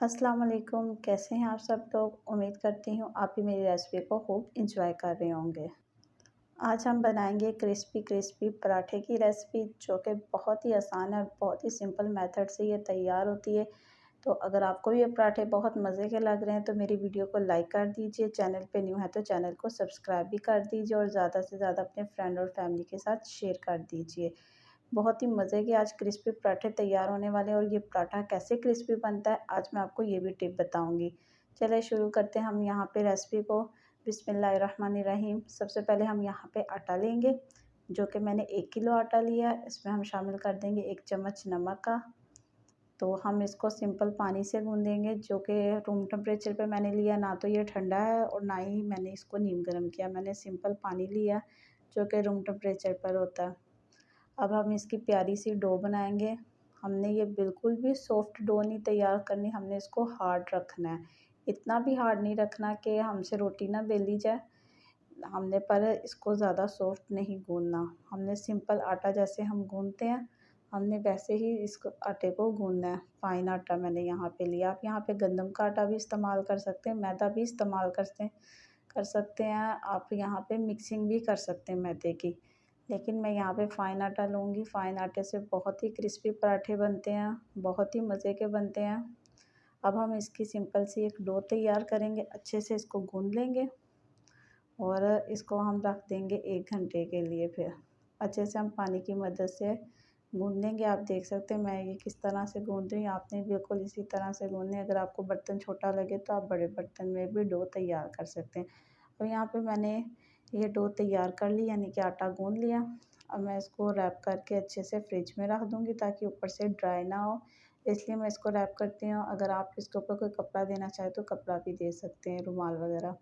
अस्सलाम वालेकुम, कैसे हैं आप सब लोग? उम्मीद करती हूँ आप भी मेरी रेसिपी को खूब एंजॉय कर रहे होंगे। आज हम बनाएंगे क्रिस्पी क्रिस्पी पराठे की रेसिपी, जो कि बहुत ही आसान है और बहुत ही सिंपल मेथड से ये तैयार होती है। तो अगर आपको भी ये पराठे बहुत मज़े के लग रहे हैं तो मेरी वीडियो को लाइक कर दीजिए, चैनल पे न्यू है तो चैनल को सब्सक्राइब भी कर दीजिए और ज़्यादा से ज़्यादा अपने फ्रेंड और फैमिली के साथ शेयर कर दीजिए। बहुत ही मज़े के आज क्रिस्पी पराठे तैयार होने वाले हैं और ये पराठा कैसे क्रिस्पी बनता है आज मैं आपको ये भी टिप बताऊंगी। चलिए शुरू करते हैं हम यहाँ पे रेसिपी को। बिस्मिल्लाहिर्रहमानिर्रहीम। सबसे पहले हम यहाँ पे आटा लेंगे, जो कि मैंने 1 किलो आटा लिया है। इसमें हम शामिल कर देंगे 1 चम्मच नमक का। तो हम इसको सिंपल पानी से गूँदेंगे, जो कि रूम टेम्परेचर पे मैंने लिया। ना तो ये ठंडा है और ना ही मैंने इसको नीम गर्म किया, मैंने सिंपल पानी लिया जो कि रूम टेम्परेचर पर होता है। अब हम इसकी प्यारी सी डो बनाएंगे। हमने ये बिल्कुल भी सॉफ्ट डो नहीं तैयार करनी, हमने इसको हार्ड रखना है। इतना भी हार्ड नहीं रखना कि हमसे रोटी ना बेली जाए। हमने पर इसको ज़्यादा सॉफ्ट नहीं गूँदना। हमने सिंपल आटा जैसे हम गूँदते हैं, हमने वैसे ही इसको आटे को गूँदना है। फाइन आटा मैंने यहाँ पे लिया। आप यहाँ पे गंदम का आटा भी इस्तेमाल कर सकते हैं, मैदा भी इस्तेमाल कर सकते हैं। आप यहाँ पे मिक्सिंग भी कर सकते हैं मैदे की, लेकिन मैं यहाँ पे फ़ाइन आटा लूँगी। फ़ाइन आटे से बहुत ही क्रिस्पी पराठे बनते हैं, बहुत ही मज़े के बनते हैं। अब हम इसकी सिंपल सी एक डो तैयार करेंगे, अच्छे से इसको गूँध लेंगे और इसको हम रख देंगे 1 घंटे के लिए। फिर अच्छे से हम पानी की मदद से गूँध लेंगे। आप देख सकते हैं मैं ये किस तरह से गूँध रही हूँ, आपने बिल्कुल इसी तरह से गूँधना है। अगर आपको बर्तन छोटा लगे तो आप बड़े बर्तन में भी डो तैयार कर सकते हैं। और यहाँ पे मैंने ये डो तैयार कर ली, यानी कि आटा गूँध लिया। अब मैं इसको रैप करके अच्छे से फ्रिज में रख दूँगी ताकि ऊपर से ड्राई ना हो, इसलिए मैं इसको रैप करती हूँ। अगर आप इसके ऊपर कोई कपड़ा देना चाहें तो कपड़ा भी दे सकते हैं, रुमाल वगैरह।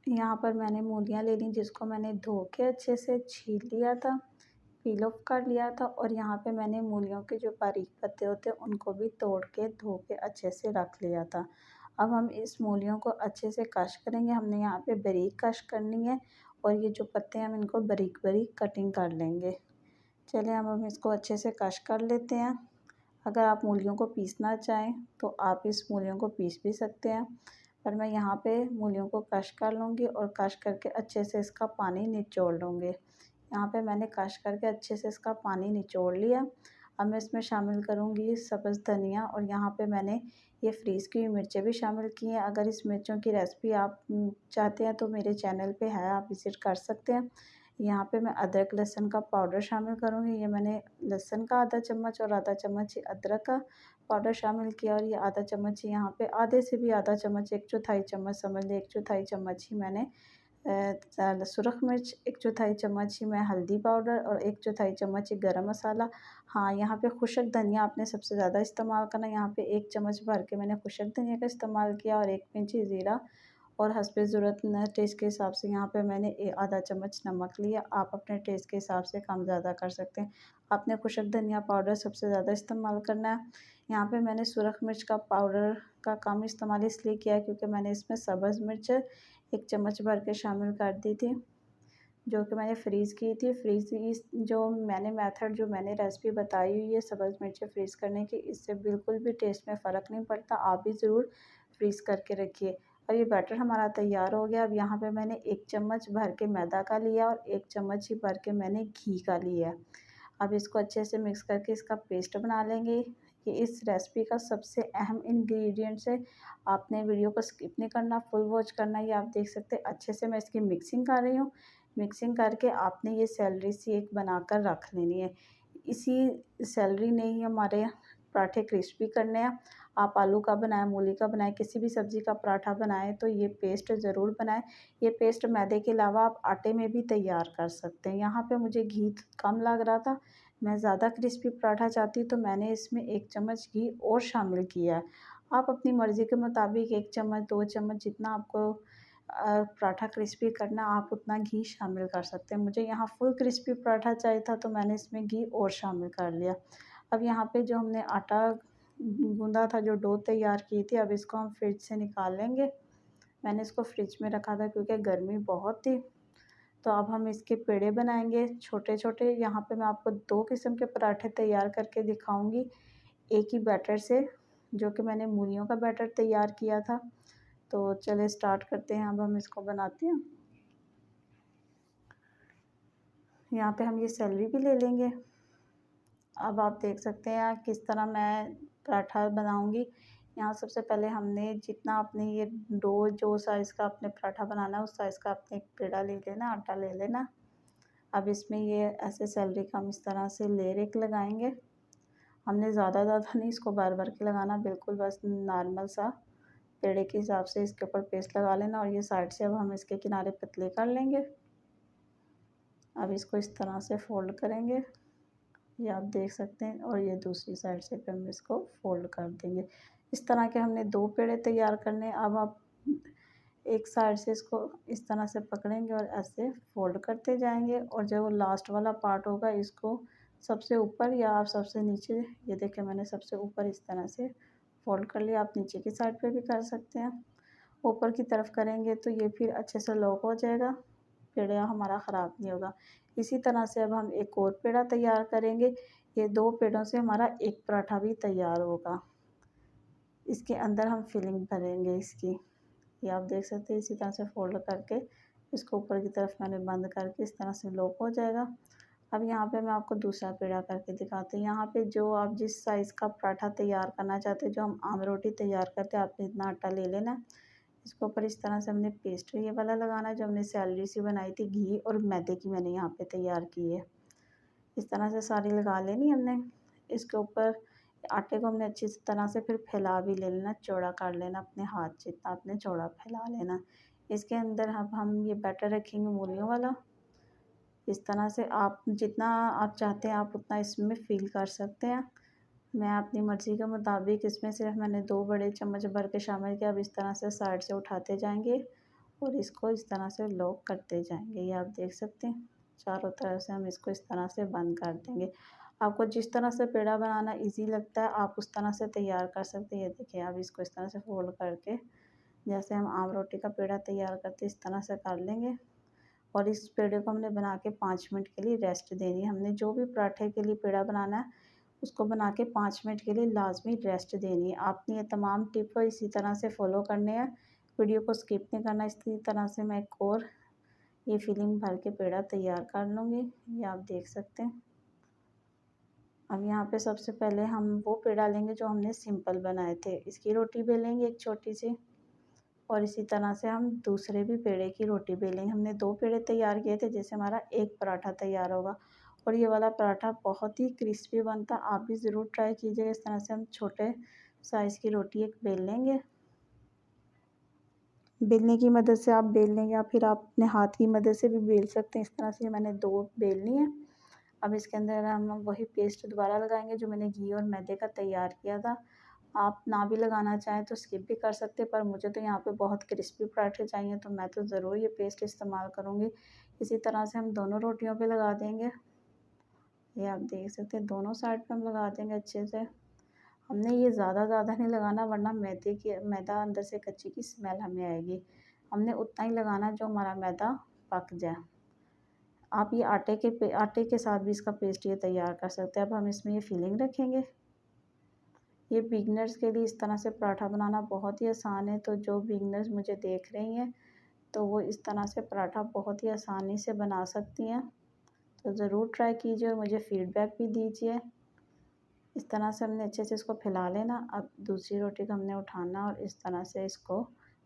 यहाँ पर मैंने मूलियाँ ले ली, जिसको मैंने धो के अच्छे से छील लिया था, पील ऑफ कर लिया था। और यहाँ पे मैंने मूलियों के जो बारीक पत्ते होते हैं उनको भी तोड़ के धो के अच्छे से रख लिया था। अब हम इस मूलियों को अच्छे से क्रश करेंगे। हमने यहाँ पे बारीक क्रश करनी है और ये जो पत्ते हैं हम इनको बारीक बारीक कटिंग कर लेंगे। चलिए अब हम इसको अच्छे से क्रश कर लेते हैं। अगर आप मूलियों को पीसना चाहें तो आप इस मूलियों को पीस भी सकते हैं, पर मैं यहाँ पे मूलियों को क्रश कर लूँगी और क्रश करके अच्छे से इसका पानी निचोड़ लूँगी। यहाँ पे मैंने क्रश करके अच्छे से इसका पानी निचोड़ लिया। अब मैं इसमें शामिल करूँगी सब्ज़ धनिया, और यहाँ पे मैंने ये फ्रीज़ की हुई मिर्चें भी शामिल की हैं। अगर इस मिर्चों की रेसिपी आप चाहते हैं तो मेरे चैनल पे है, आप विज़िट कर सकते हैं। यहाँ पे मैं अदरक लहसुन का पाउडर शामिल करूँगी। ये मैंने लहसुन का आधा चम्मच और आधा चम्मच ही अदरक का पाउडर शामिल किया, और ये आधा चम्मच ही यहाँ पे आधे से भी आधा चम्मच, 1/4 चम्मच समझ लें, 1/4 चम्मच ही मैंने सुरख मिर्च, 1/4 चम्मच ही मैं हल्दी पाउडर और 1/4 चम्मच ही गरम मसाला। हाँ, यहाँ पे खुशक धनिया आपने सबसे ज़्यादा इस्तेमाल करना है। यहाँ पे 1 चम्मच भर के मैंने खुशक धनिया का इस्तेमाल किया और 1 पिंच ही ज़ीरा, और हस्बे ज़रूरत न टेस्ट के हिसाब से यहाँ पे मैंने आधा चम्मच नमक लिया। आप अपने टेस्ट के हिसाब से कम ज़्यादा कर सकते हैं। आपने खुशक धनिया पाउडर सबसे ज़्यादा इस्तेमाल करना है। यहाँ पे मैंने सुरख मिर्च का पाउडर का कम इस्तेमाल इसलिए किया है क्योंकि मैंने इसमें सब्ज़ मिर्च 1 चम्मच भर के शामिल कर दी थी, जो कि मैंने फ्रीज़ की थी। जो मैंने रेसिपी बताई हुई है सब्ज़ मिर्चें फ्रीज़ करने की, इससे बिल्कुल भी टेस्ट में फ़र्क नहीं पड़ता। आप भी ज़रूर फ्रीज़ करके रखिए। और ये बैटर हमारा तैयार हो गया। अब यहाँ पे मैंने 1 चम्मच भर के मैदा का लिया और 1 चम्मच ही भर के मैंने घी का लिया है। अब इसको अच्छे से मिक्स करके इसका पेस्ट बना लेंगे। ये इस रेसिपी का सबसे अहम इंग्रेडिएंट्स है। आपने वीडियो को स्किप नहीं करना, फुल वॉच करना। ये आप देख सकते हैं अच्छे से मैं इसकी मिक्सिंग कर रही हूँ। मिक्सिंग करके आपने ये सैलरी सी एक बनाकर रख लेनी है। इसी सैलरी ने ही हमारे पराठे क्रिस्पी करने हैं। आप आलू का बनाएं, मूली का बनाएं, किसी भी सब्ज़ी का पराठा बनाएं तो ये पेस्ट ज़रूर बनाएं। ये पेस्ट मैदे के अलावा आप आटे में भी तैयार कर सकते हैं। यहाँ पे मुझे घी कम लग रहा था, मैं ज़्यादा क्रिस्पी पराठा चाहती तो मैंने इसमें 1 चम्मच घी और शामिल किया है। आप अपनी मर्ज़ी के मुताबिक 1 चम्मच, 2 चम्मच, जितना आपको पराठा क्रिस्पी करना आप उतना घी शामिल कर सकते हैं। मुझे यहाँ फुल क्रिस्पी पराठा चाहिए था तो मैंने इसमें घी और शामिल कर लिया। अब यहाँ पे जो हमने आटा गूँधा था, जो डो तैयार की थी, अब इसको हम फ्रिज से निकाल लेंगे। मैंने इसको फ्रिज में रखा था क्योंकि गर्मी बहुत थी। तो अब हम इसके पेड़े बनाएँगे छोटे-छोटे। यहाँ पे मैं आपको 2 किस्म के पराठे तैयार करके दिखाऊँगी, एक ही बैटर से। जो कि मैंने मूलियों का बैटर तैयार किया था। तो चलिए स्टार्ट करते हैं, अब हम इसको बनाते हैं। यहाँ पे हम ये सेलरी भी ले लेंगे। अब आप देख सकते हैं किस तरह मैं पराठा बनाऊंगी। यहाँ सबसे पहले हमने जितना अपने ये डो जो साइज़ का अपने पराठा बनाना है उस साइज़ का अपने एक पेड़ा ले लेना, आटा ले लेना। अब इसमें ये ऐसे सेलरी का हम इस तरह से लेयर एक लगाएंगे। हमने ज़्यादा नहीं इसको बार बार के लगाना, बिल्कुल बस नॉर्मल सा पेड़े के हिसाब से इसके ऊपर पेस्ट लगा लेना। और ये साइड से अब हम इसके किनारे पतले कर लेंगे। अब इसको इस तरह से फोल्ड करेंगे, ये आप देख सकते हैं। और ये दूसरी साइड से भी हम इसको फोल्ड कर देंगे। इस तरह के हमने 2 पेड़े तैयार करने। अब आप एक साइड से इसको इस तरह से पकड़ेंगे और ऐसे फोल्ड करते जाएंगे। और जो लास्ट वाला पार्ट होगा इसको सबसे ऊपर या आप सबसे नीचे, ये देखिए मैंने सबसे ऊपर इस तरह से फोल्ड कर लिया। आप नीचे की साइड पे भी कर सकते हैं। ऊपर की तरफ करेंगे तो ये फिर अच्छे से लॉक हो जाएगा, पेड़ा हमारा ख़राब नहीं होगा। इसी तरह से अब हम एक और पेड़ा तैयार करेंगे। ये 2 पेड़ों से हमारा एक पराठा भी तैयार होगा। इसके अंदर हम फिलिंग भरेंगे इसकी, ये आप देख सकते हैं। इसी तरह से फोल्ड करके इसको ऊपर की तरफ मैंने बंद करके इस तरह से लॉक हो जाएगा। अब यहाँ पे मैं आपको दूसरा पेड़ा करके दिखाती हूँ। यहाँ पे जो आप जिस साइज़ का पराठा तैयार करना चाहते हैं, जो हम आम रोटी तैयार करते हैं, आपने इतना आटा ले लेना है। इसके ऊपर इस तरह से हमने पेस्ट ये वाला लगाना है, जो हमने सैलरी सी बनाई थी, घी और मैदे की मैंने यहाँ पे तैयार की है। इस तरह से सारी लगा लेनी हमने। इसके ऊपर आटे को हमने अच्छी तरह से फिर फैला भी ले लेना, चौड़ा कर लेना, अपने हाथ जितना अपने चौड़ा फैला लेना। इसके अंदर अब हम ये बैटर रखेंगे मूलियों वाला। इस तरह से आप जितना आप चाहते हैं आप उतना इसमें फिल कर सकते हैं। मैं अपनी मर्ज़ी के मुताबिक इसमें सिर्फ मैंने 2 बड़े चम्मच भर के शामिल किया। अब इस तरह से साइड से उठाते जाएंगे और इसको इस तरह से लॉक करते जाएंगे, ये आप देख सकते हैं। चारों तरफ से हम इसको इस तरह से बंद कर देंगे। आपको जिस तरह से पेड़ा बनाना इजी लगता है आप उस तरह से तैयार कर सकते हैं। ये देखिए, अब इसको इस तरह से फोल्ड करके जैसे हम आम रोटी का पेड़ा तैयार करते हैं इस तरह से कर लेंगे। और इस पेड़े को हमने बना के 5 मिनट के लिए रेस्ट देनी है। हमने जो भी पराठे के लिए पेड़ा बनाना है उसको बना के 5 मिनट के लिए लाजमी रेस्ट देनी है। आपने ये तमाम टिप इसी तरह से फॉलो करने हैं, वीडियो को स्किप नहीं करना। इसी तरह से मैं एक और ये फिलिंग भर के पेड़ा तैयार कर लूँगी, ये आप देख सकते हैं। अब यहाँ पे सबसे पहले हम वो पेड़ा लेंगे जो हमने सिंपल बनाए थे, इसकी रोटी बेलेंगे एक छोटी सी। और इसी तरह से हम दूसरे भी पेड़े की रोटी बेलेंगे। हमने 2 पेड़े तैयार किए थे, जैसे हमारा एक पराठा तैयार होगा। और ये वाला पराठा बहुत ही क्रिस्पी बनता, आप भी ज़रूर ट्राई कीजिएगा। इस तरह से हम छोटे साइज़ की रोटी एक बेल लेंगे। बेलने की मदद से आप बेल लें या फिर आप अपने हाथ की मदद से भी बेल सकते हैं। इस तरह से मैंने 2 बेलनी है। अब इसके अंदर हम वही पेस्ट दोबारा लगाएंगे जो मैंने घी और मैदे का तैयार किया था। आप ना भी लगाना चाहें तो स्किप भी कर सकते हैं, पर मुझे तो यहाँ पे बहुत क्रिस्पी पराठे चाहिए तो मैं तो ज़रूर ये पेस्ट इस्तेमाल करूँगी। इसी तरह से हम दोनों रोटियों पे लगा देंगे, ये आप देख सकते हैं। दोनों साइड पे हम लगा देंगे अच्छे से। हमने ये ज़्यादा नहीं लगाना, वरना मैदा अंदर से कच्ची की स्मेल हमें आएगी। हमने उतना ही लगाना जो हमारा मैदा पक जाए। आप ये आटे के साथ भी इसका पेस्ट ये तैयार कर सकते हैं। अब हम इसमें ये फिलिंग रखेंगे। ये बिगनर्स के लिए इस तरह से पराठा बनाना बहुत ही आसान है। तो जो बिगनर्स मुझे देख रही हैं तो वो इस तरह से पराठा बहुत ही आसानी से बना सकती हैं। तो ज़रूर ट्राई कीजिए और मुझे फ़ीडबैक भी दीजिए। इस तरह से हमने अच्छे से इसको फैला लेना। अब दूसरी रोटी को हमने उठाना और इस तरह से इसको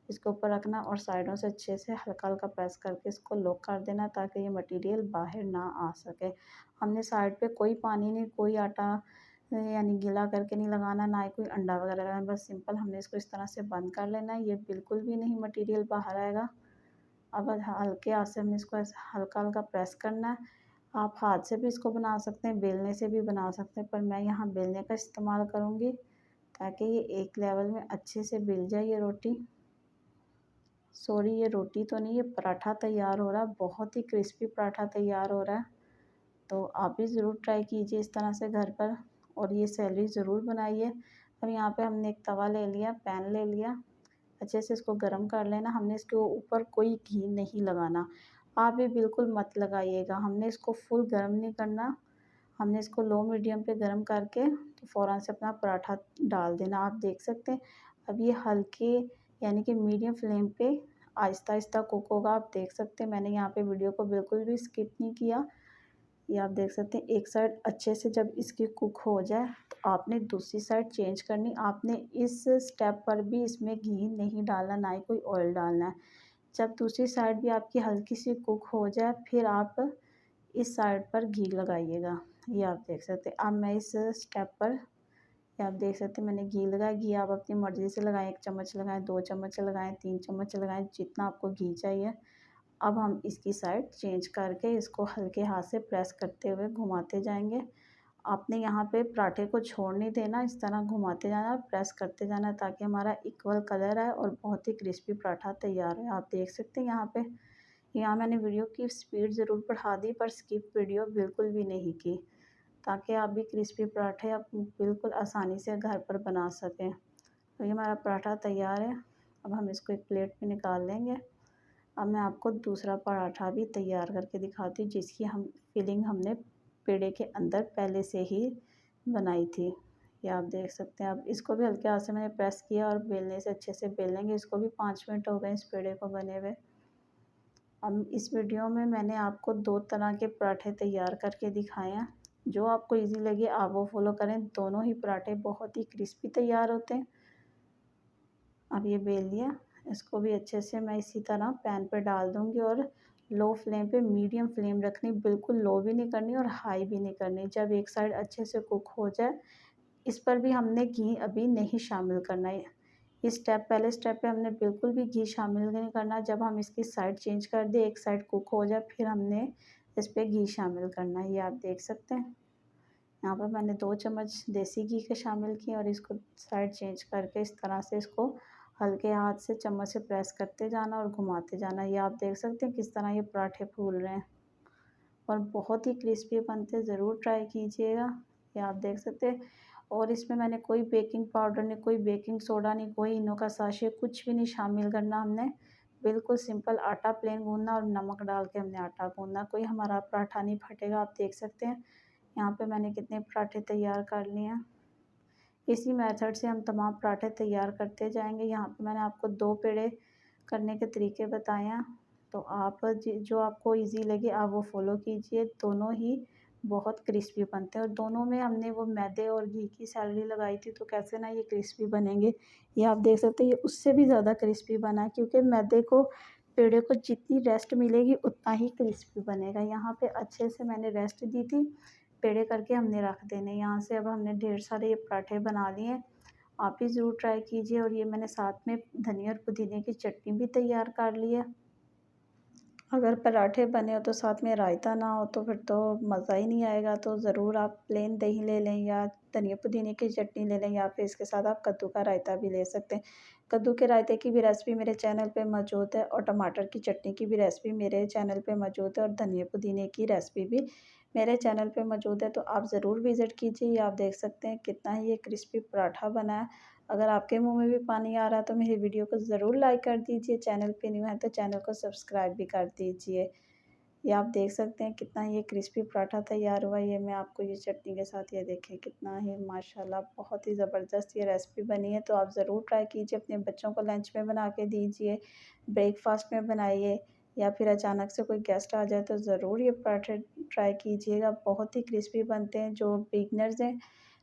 इसके ऊपर रखना और साइडों से अच्छे से हल्का प्रेस करके इसको लॉक कर देना, ताकि ये मटेरियल बाहर ना आ सके। हमने साइड पे कोई पानी नहीं, कोई आटा यानी गीला करके नहीं लगाना, ना ही कोई अंडा वगैरह लगाना। बस सिंपल हमने इसको इस तरह से बंद कर लेना है। ये बिल्कुल भी नहीं मटेरियल बाहर आएगा। अब हल्के हाथ से हमने इसको ऐसे हल्का प्रेस करना है। आप हाथ से भी इसको बना सकते हैं, बेलने से भी बना सकते हैं, पर मैं यहाँ बेलने का इस्तेमाल करूँगी ताकि ये एक लेवल में अच्छे से बेल जाए ये रोटी। सॉरी, ये रोटी तो नहीं, ये पराठा तैयार हो रहा है। बहुत ही क्रिस्पी पराठा तैयार हो रहा है। तो आप भी ज़रूर ट्राई कीजिए इस तरह से घर पर और ये सैलरी ज़रूर बनाइए। अब यहाँ पे हमने एक तवा ले लिया, पैन ले लिया, अच्छे से इसको गर्म कर लेना। हमने इसके ऊपर कोई घी नहीं लगाना, आप भी बिल्कुल मत लगाइएगा। हमने इसको फुल गर्म नहीं करना, हमने इसको लो मीडियम पे गरम करके तो फ़ौरन से अपना पराठा डाल देना। आप देख सकते हैं अब ये हल्के यानी कि मीडियम फ्लेम पे आहिस्ता-आहिस्ता कुक होगा। आप देख सकते हैं मैंने यहाँ पे वीडियो को बिल्कुल भी स्किप नहीं किया। ये आप देख सकते हैं एक साइड अच्छे से जब इसकी कुक हो जाए तो आपने दूसरी साइड चेंज करनी। आपने इस स्टेप पर भी इसमें घी नहीं डालना, ना ही कोई ऑयल डालना है। जब दूसरी साइड भी आपकी हल्की सी कुक हो जाए फिर आप इस साइड पर घी लगाइएगा। ये आप देख सकते हैं अब मैं इस स्टेप पर ये आप देख सकते हैं मैंने घी लगाया। घी आप अपनी मर्ज़ी से लगाएँ, 1 चम्मच लगाएँ, 2 चम्मच लगाएँ, 3 चम्मच लगाएँ, जितना आपको घी चाहिए। अब हम इसकी साइड चेंज करके इसको हल्के हाथ से प्रेस करते हुए घुमाते जाएंगे। आपने यहाँ पे पराठे को छोड़ नहीं देना, इस तरह घुमाते जाना, प्रेस करते जाना ताकि हमारा इक्वल कलर आए और बहुत ही क्रिस्पी पराठा तैयार है। आप देख सकते हैं यहाँ मैंने वीडियो की स्पीड ज़रूर बढ़ा दी पर स्किप वीडियो बिल्कुल भी नहीं की, ताकि आप भी क्रिस्पी पराठे आप बिल्कुल आसानी से घर पर बना सकें। तो ये हमारा पराठा तैयार है। अब हम इसको एक प्लेट में निकाल लेंगे। अब मैं आपको दूसरा पराठा भी तैयार करके दिखाती हूँ जिसकी फिलिंग हमने पेड़े के अंदर पहले से ही बनाई थी। ये आप देख सकते हैं। अब इसको भी हल्के हाथ से मैंने प्रेस किया और बेलने से अच्छे से बेल लेंगे। इसको भी 5 मिनट हो गए इस पेड़े को बने हुए। अब इस वीडियो में मैंने आपको 2 तरह के पराठे तैयार करके दिखाए हैं। जो आपको ईज़ी लगे आप वो फ़ॉलो करें। दोनों ही पराठे बहुत ही क्रिस्पी तैयार होते हैं। अब ये बेल लिया, इसको भी अच्छे से मैं इसी तरह पैन पे डाल दूँगी और लो फ्लेम पे मीडियम फ्लेम रखनी, बिल्कुल लो भी नहीं करनी और हाई भी नहीं करनी। जब एक साइड अच्छे से कुक हो जाए, इस पर भी हमने घी अभी नहीं शामिल करना है। इस पहले स्टेप पे हमने बिल्कुल भी घी शामिल नहीं करना। जब हम इसकी साइड चेंज कर दें, एक साइड कुक हो जाए, फिर हमने इस पे घी शामिल करना है। ये आप देख सकते हैं। यहाँ पर मैंने 2 चम्मच देसी घी के शामिल किए और इसको साइड चेंज करके इस तरह से इसको हल्के हाथ से चम्मच से प्रेस करते जाना और घुमाते जाना। ये आप देख सकते हैं किस तरह ये पराठे फूल रहे हैं और बहुत ही क्रिस्पी बनते, ज़रूर ट्राई कीजिएगा। ये आप देख सकते हैं और इसमें मैंने कोई बेकिंग पाउडर नहीं, कोई बेकिंग सोडा नहीं, कोई इनो का साशे कुछ भी नहीं शामिल करना हमने। बिल्कुल सिंपल आटा प्लेन गूँथना और नमक डाल के हमने आटा गूँथना। कोई हमारा पराठा नहीं फटेगा। आप देख सकते हैं यहाँ पे मैंने कितने पराठे तैयार कर लिए हैं। इसी मेथड से हम तमाम पराठे तैयार करते जाएंगे। यहाँ पे मैंने आपको 2 पेड़े करने के तरीके बताए हैं, तो आप जो आपको इजी लगे आप वो फॉलो कीजिए। दोनों ही बहुत क्रिस्पी बनते हैं और दोनों में हमने वो मैदे और घी की सैलरी लगाई थी, तो कैसे ना ये क्रिस्पी बनेंगे। ये आप देख सकते हैं ये उससे भी ज़्यादा क्रिस्पी बना है, क्योंकि मैदे को पेड़े को जितनी रेस्ट मिलेगी उतना ही क्रिस्पी बनेगा। यहाँ पे अच्छे से मैंने रेस्ट दी थी, पेड़े करके हमने रख देने। यहाँ से अब हमने ढेर सारे ये पराठे बना लिए। आप भी ज़रूर ट्राई कीजिए। और ये मैंने साथ में धनिया और पुदीने की चटनी भी तैयार कर ली है। अगर पराठे बने हो तो साथ में रायता ना हो तो फिर तो मज़ा ही नहीं आएगा। तो ज़रूर आप प्लेन दही ले लें या धनिया पुदीने की चटनी ले लें या फिर इसके साथ आप कद्दू का रायता भी ले सकते हैं। कद्दू के रायते की भी रेसिपी मेरे चैनल पे मौजूद है और टमाटर की चटनी की भी रेसिपी मेरे चैनल पे मौजूद है और धनिया पुदीने की रेसिपी भी मेरे चैनल पे मौजूद है। तो आप ज़रूर विज़िट कीजिए। ये आप देख सकते हैं कितना ही ये क्रिस्पी पराठा बना है। अगर आपके मुँह में भी पानी आ रहा है तो मेरी वीडियो को ज़रूर लाइक कर दीजिए। चैनल पे न्यू है तो चैनल को सब्सक्राइब भी कर दीजिए। ये आप देख सकते हैं कितना ये क्रिस्पी पराठा तैयार हुआ है। ये मैं आपको ये चटनी के साथ ये देखें कितना ही माशाल्लाह बहुत ही ज़बरदस्त ये रेसिपी बनी है। तो आप ज़रूर ट्राई कीजिए, अपने बच्चों को लंच में बना के दीजिए, ब्रेकफास्ट में बनाइए या फिर अचानक से कोई गेस्ट आ जाए तो ज़रूर ये पराठे ट्राई कीजिएगा। बहुत ही क्रिस्पी बनते हैं। जो बिगनर्स हैं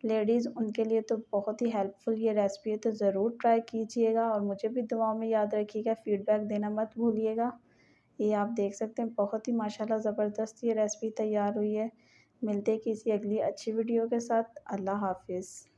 लेडीज़ उनके लिए तो बहुत ही हेल्पफुल ये रेसिपी है। तो ज़रूर ट्राई कीजिएगा और मुझे भी दुआओं में याद रखिएगा, फ़ीडबैक देना मत भूलिएगा। ये आप देख सकते हैं बहुत ही माशाल्लाह ज़बरदस्त ये रेसिपी तैयार हुई है। मिलते हैं किसी अगली अच्छी वीडियो के साथ। अल्लाह हाफ़िज़।